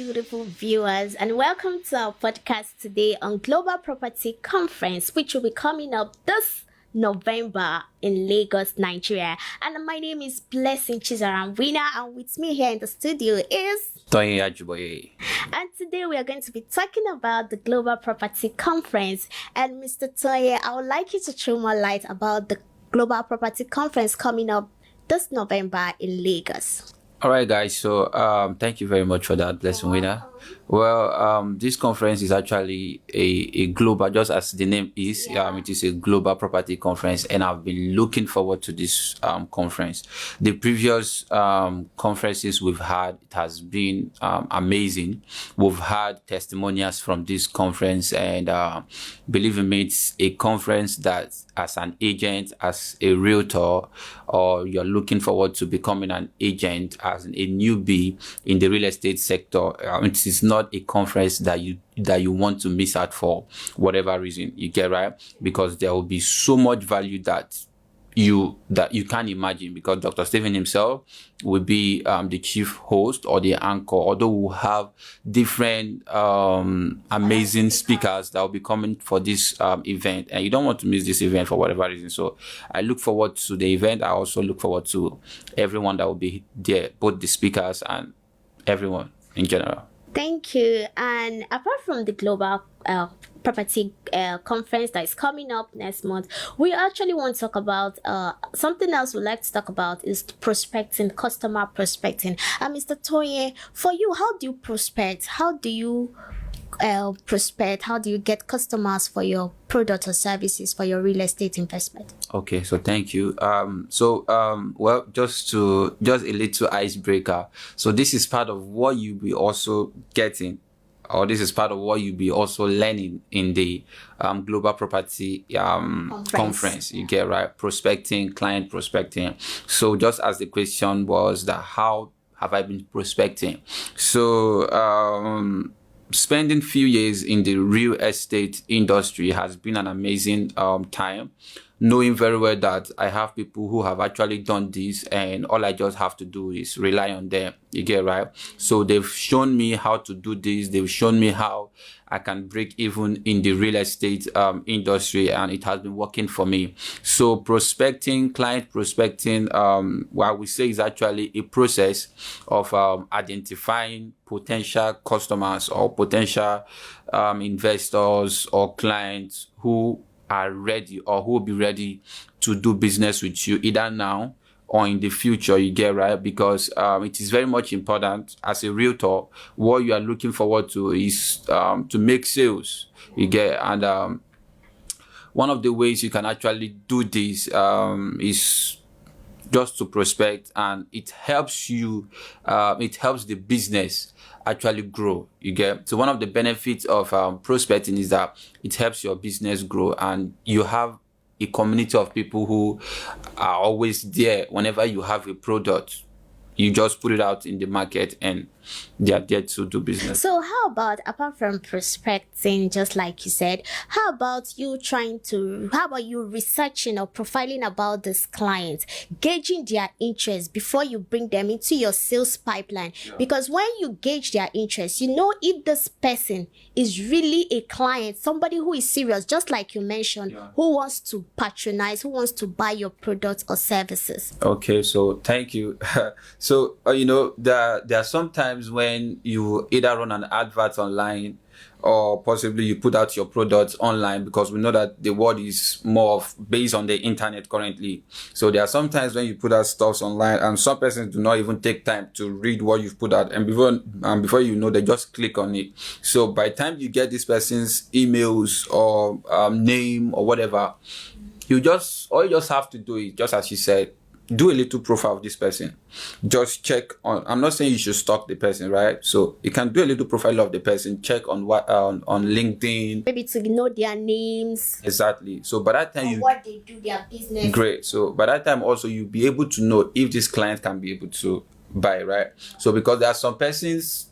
beautiful viewers, and welcome to our podcast today on Global Property Conference, which will be coming up this November in Lagos, Nigeria. And my name is Blessing Chizaram-Wina, and with me here in the studio is Toyin Ajiboye. And today we are going to be talking about the Global Property Conference. And Mr. Toyin, I would like you to throw more light about the Global Property Conference coming up this November in Lagos. All right, guys. So, thank you very much for that, Blessing Winner. Well, this conference is actually a global, just as the name is, it is a global property conference, and I've been looking forward to this conference. The previous conferences we've had, it has been amazing. We've had testimonials from this conference, and believe me, it's a conference that, as an agent, as a realtor, or you're looking forward to becoming an agent as a newbie in the real estate sector, it is not a conference that you want to miss out for whatever reason, you get, right? Because there will be so much value that you can't imagine, because Dr. Stephen himself will be the chief host or the anchor, although we'll have different amazing speakers that will be coming for this event, and you don't want to miss this event for whatever reason. So I look forward to the event. I also look forward to everyone that will be there, both the speakers and everyone in general. Thank you. And apart from the Global Property Conference that is coming up next month, we actually want to talk about something else we'd like to talk about is prospecting, customer prospecting. And Mr. Toyin, for you, how do you prospect? How do you prospect? How do you get customers for your product or services for your real estate investment? Okay, so thank you. Well, just a little icebreaker. So this is part of what you'll be also getting, or this is part of what you'll be also learning in the Global Property conference. You get, right? Prospecting, client prospecting. So just as the question was that, how have I been prospecting? So spending few years in the real estate industry has been an amazing time, knowing very well that I have people who have actually done this, and all I just have to do is rely on them. You get, right? So they've shown me how to do this. They've shown me how I can break even in the real estate industry, and it has been working for me. So prospecting, client prospecting, what we say is actually a process of identifying potential customers or potential investors or clients who are ready or who will be ready to do business with you, either now or in the future. You get, right? Because it is very much important as a realtor. What you are looking forward to is to make sales. You get, and one of the ways you can actually do this is just to prospect, and it helps you. It helps the business actually grow. You get, so one of the benefits of prospecting is that it helps your business grow, and you have a community of people who are always there whenever you have a product. You just put it out in the market, and they are there to do business. So how about, apart from prospecting, just like you said, how about you researching or profiling about this client, gauging their interest before you bring them into your sales pipeline? Yeah. Because when you gauge their interest, you know if this person is really a client, somebody who is serious, just like you mentioned, who wants to patronize, who wants to buy your products or services. Okay, so thank you. So, there are sometimes when you either run an advert online, or possibly you put out your products online, because we know that the world is more of based on the internet currently. So there are some times when you put out stuff online, and some persons do not even take time to read what you've put out, and before you know, they just click on it. So by the time you get this person's emails or name or whatever, all you just have to do is, just as you said, do a little profile of this person. Just check on, I'm not saying you should stalk the person, right? So you can do a little profile of the person, check on what on LinkedIn. Maybe to know their names. Exactly. So by that time, what they do, their business. Great. So by that time also, you'll be able to know if this client can be able to buy, right? So because there are some persons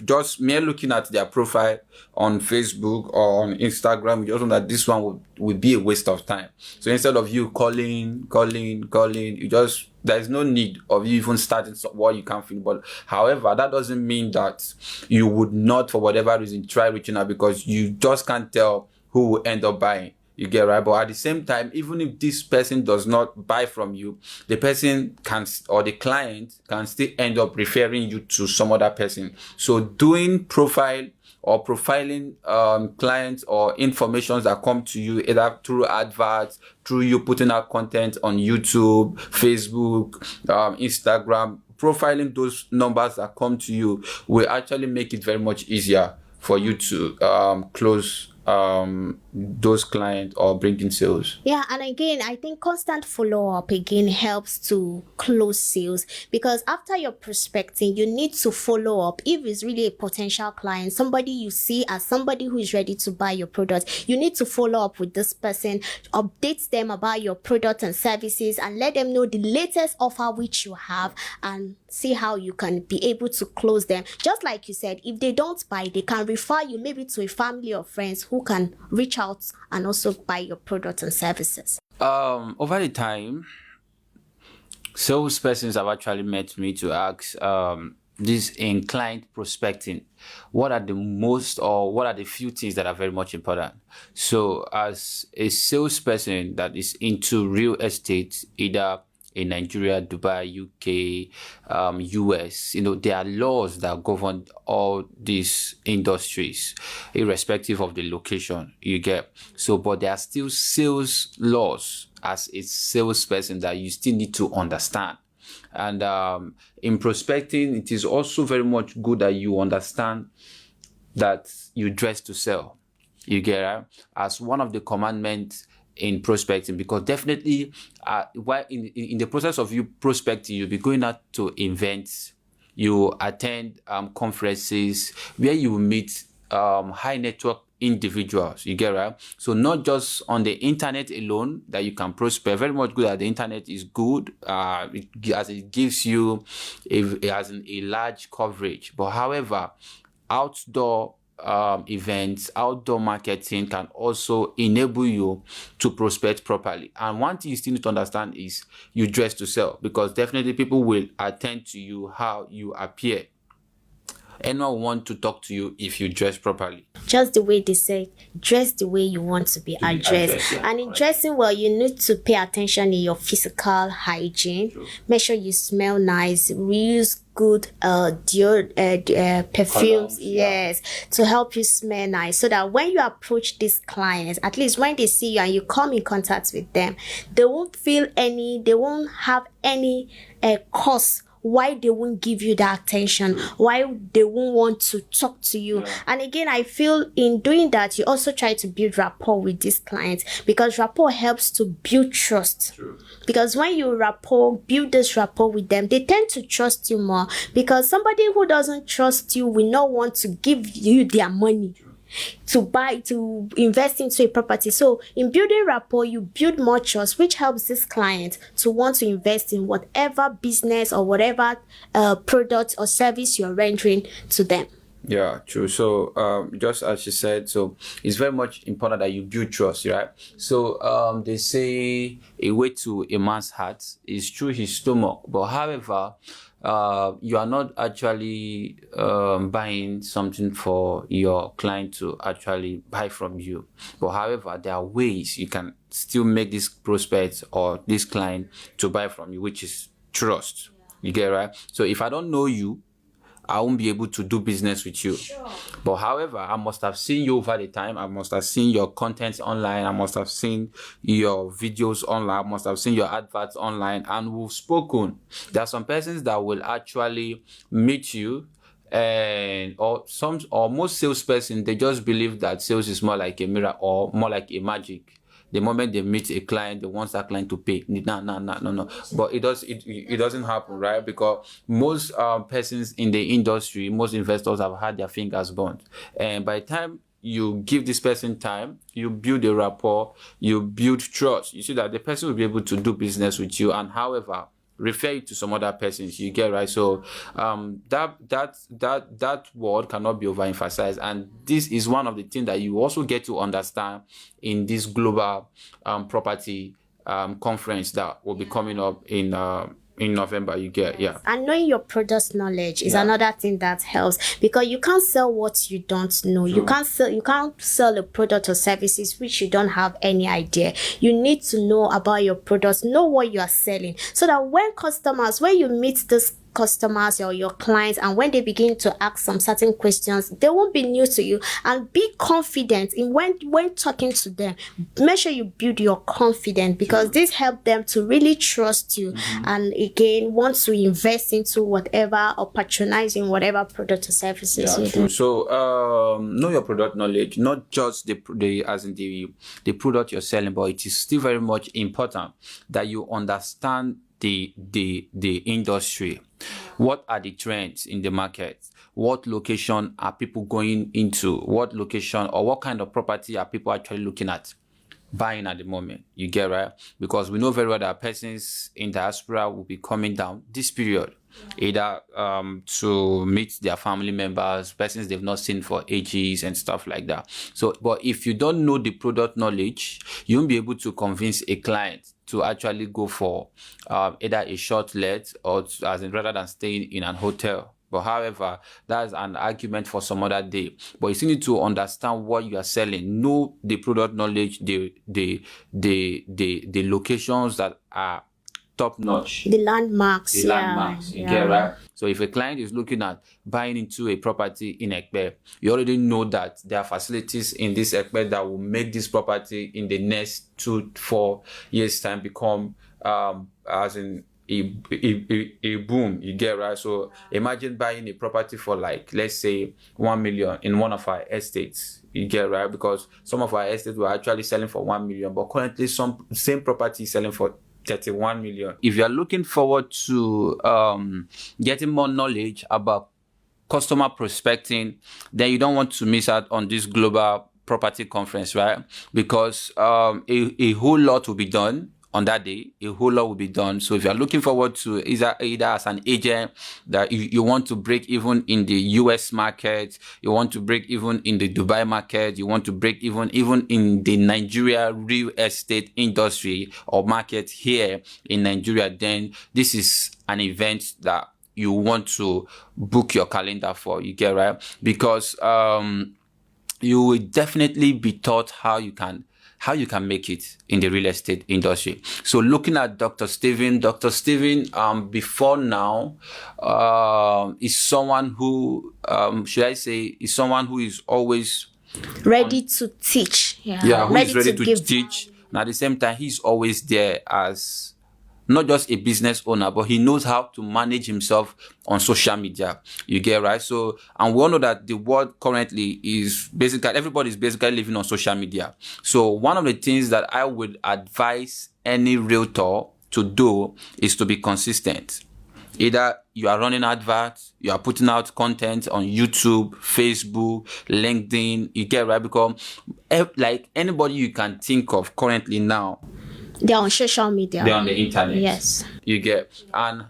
just mere looking at their profile on Facebook or on Instagram, you just know that this one would be a waste of time. So instead of you calling, you just, there's no need of you even starting what you can't finish. But however, that doesn't mean that you would not, for whatever reason, try reaching out, because you just can't tell who will end up buying. You get right? But at the same time, even if this person does not buy from you, the person can, or the client can still end up referring you to some other person. So doing profile or profiling clients or information that come to you either through adverts, through you putting out content on YouTube, Facebook, Instagram, profiling those numbers that come to you will actually make it very much easier for you to close those clients or bring in sales. Yeah, and again, I think constant follow-up again helps to close sales, because after your prospecting, you need to follow up. If it's really a potential client, somebody you see as somebody who is ready to buy your product, you need to follow up with this person, update them about your product and services, and let them know the latest offer which you have, and see how you can be able to close them. Just like you said, if they don't buy, they can refer you maybe to a family or friends who can reach out and also buy your products and services. Over the time, salespersons have actually met me to ask this in client prospecting, what are the most, or what are the few things that are very much important. So as a salesperson that is into real estate, either in Nigeria, Dubai, UK, US, there are laws that govern all these industries, irrespective of the location you get. So, but there are still sales laws as a salesperson that you still need to understand. And in prospecting, it is also very much good that you understand that you dress to sell. You get it? As one of the commandments in prospecting, because definitely while in the process of you prospecting, you'll be going out to events, you attend conferences where you will meet high network individuals. You get right? So not just on the internet alone that you can prospect. Very much good that the internet is good as it gives you a large coverage. But however, outdoor events, outdoor marketing can also enable you to prospect properly. And one thing you still need to understand is you dress to sell, because definitely people will attend to you how you appear. Anyone will want to talk to you if you dress properly. Just the way they say, dress the way you want to be addressed. Yeah, and in dressing well, you need to pay attention in your physical hygiene. True. Make sure you smell nice. Use good perfumes, yes, to help you smell nice, so that when you approach these clients, at least when they see you and you come in contact with them, they won't have any cause why they won't give you that attention, why they won't want to talk to you. Yeah. And again, I feel in doing that, you also try to build rapport with these clients, because rapport helps to build trust. True. Because when you build this rapport with them, they tend to trust you more, because somebody who doesn't trust you will not want to give you their money. True. To invest into a property. So in building rapport, you build more trust, which helps this client to want to invest in whatever business or whatever product or service you're rendering to them. Yeah, true. So just as you said, so it's very much important that you build trust, right? So they say a way to a man's heart is through his stomach. But however, you are not actually buying something for your client to actually buy from you. But however, there are ways you can still make this prospect or this client to buy from you, which is trust. You get right? So if I don't know you, I won't be able to do business with you. Sure. But however, I must have seen you over the time. I must have seen your content online. I must have seen your videos online. I must have seen your adverts online, and we've spoken. There are some persons that will actually meet you, or most salesperson, they just believe that sales is more like a mirror or more like a magic. The moment they meet a client, they want that client to pay. No. But it doesn't happen, right? Because most persons in the industry, most investors have had their fingers burnt. And by the time you give this person time, you build a rapport, you build trust. You see that the person will be able to do business with you. And however, refer you to some other persons. You get right. So that word cannot be overemphasized, and this is one of the things that you also get to understand in this global property conference that will be coming up in November. You get, yeah. And knowing your product knowledge is another thing that helps, because you can't sell what you don't know. You can't sell a product or services which you don't have any idea. You need to know about your products, know what you are selling, so that when you meet this customers or your clients, and when they begin to ask some certain questions, they won't be new to you. And be confident in when talking to them. Make sure you build your confidence, because this helps them to really trust you, and again want to invest into whatever or patronizing whatever product or services you do. So know your product knowledge, not just the product you're selling, but it is still very much important that you understand the industry. What are the trends in the market? What location are people going into? What location or what kind of property are people actually looking at buying at the moment? You get right? Because we know very well that persons in diaspora will be coming down this period, either to meet their family members, persons they've not seen for ages and stuff like that. So, but if you don't know the product knowledge, you won't be able to convince a client to actually go for either a short let or rather than staying in an hotel. But however, that's an argument for some other day. But you still need to understand what you are selling, know the product knowledge, the locations that are top notch, the landmarks. You get right. So if a client is looking at buying into a property in Ekpe, you already know that there are facilities in this Ekpe that will make this property in the next 2-4 years time become as in a boom. You get right. So imagine buying a property for, like, let's say 1 million in one of our estates. You get right, because some of our estates were actually selling for 1 million, but currently some same property is selling for 31 million. If you're looking forward to getting more knowledge about customer prospecting, then you don't want to miss out on this global property conference, right? Because a whole lot will be done on that day. A whole lot will be done. So if you're looking forward to either as an agent that you want to break even in the US market, you want to break even in the Dubai market, you want to break even in the Nigeria real estate industry or market here in Nigeria, then this is an event that you want to book your calendar for. You get right? Because you will definitely be taught how you can make it in the real estate industry. So looking at Dr. Steven, before now, is someone who, is someone who is always ready to teach. Who is ready to teach. And at the same time, he's always there as not just a business owner, but he knows how to manage himself on social media. You get right? So, and we all know that the world currently is basically, everybody is basically living on social media. So one of the things that I would advise any realtor to do is to be consistent. Either you are running adverts, you are putting out content on YouTube, Facebook, LinkedIn. You get right? Because like anybody you can think of currently now, they're on social media. They're on the internet. Yes. You get, and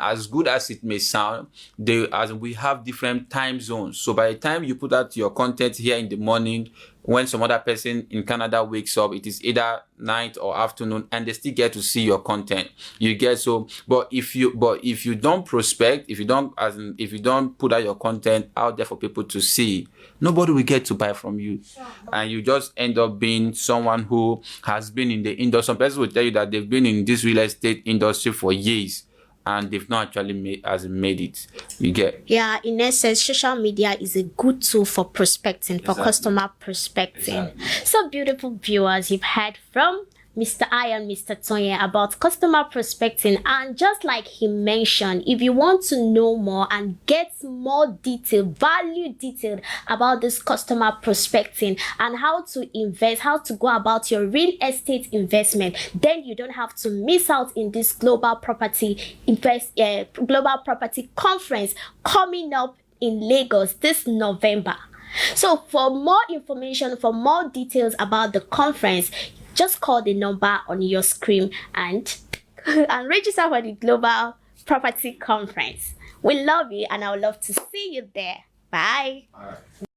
as good as it may sound, we have different time zones. So by the time you put out your content here in the morning, when some other person in Canada wakes up, it is either night or afternoon, and they still get to see your content. You get so, but if you don't prospect, if you don't put out your content out there for people to see, nobody will get to buy from you, and you just end up being someone who has been in the industry. Some persons will tell you that they've been in this real estate industry for years, and they've not actually made it. You get? Yeah, in essence, social media is a good tool for prospecting, for customer prospecting. Exactly. So beautiful viewers, you've heard from Mr. I and Mr. Tonye about customer prospecting, and just like he mentioned, if you want to know more and get more detailed about this customer prospecting and how to invest, how to go about your real estate investment, then you don't have to miss out in this global property conference coming up in Lagos this November. So for more information, for more details about the conference, just call the number on your screen and and register for the Global Property Conference. We love you, and I would love to see you there. Bye. All right.